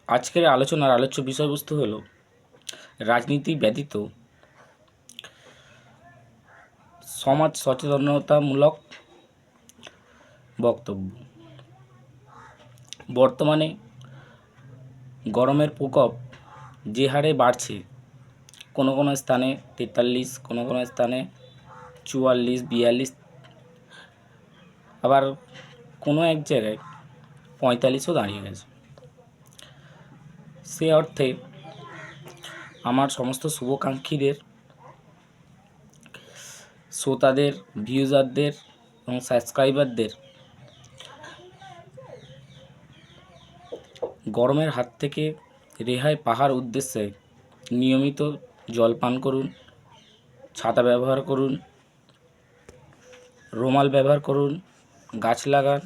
আজকের আলোচনার আলোচ্য বিষয়বস্তু হল রাজনীতি ব্যতীত সমাজ সচেতনতামূলক বক্তব্য। বর্তমানে গরমের প্রকোপ যে হারে বাড়ছে, কোনো কোনো স্থানে 43, কোনো কোনো স্থানে 44, 42, আবার কোনো এক জায়গায় 45ও দাঁড়িয়ে গেছে। সে অর্থে আমার সমস্ত শুভাকাঙ্ক্ষীদের, শ্রোতাদের, ভিউজারদের এবং সাবস্ক্রাইবারদের গরমের হাত থেকে রেহাই পাওয়ার উদ্দেশ্যে নিয়মিত জল পান করুন, ছাতা ব্যবহার করুন, রুমাল ব্যবহার করুন, গাছ লাগান,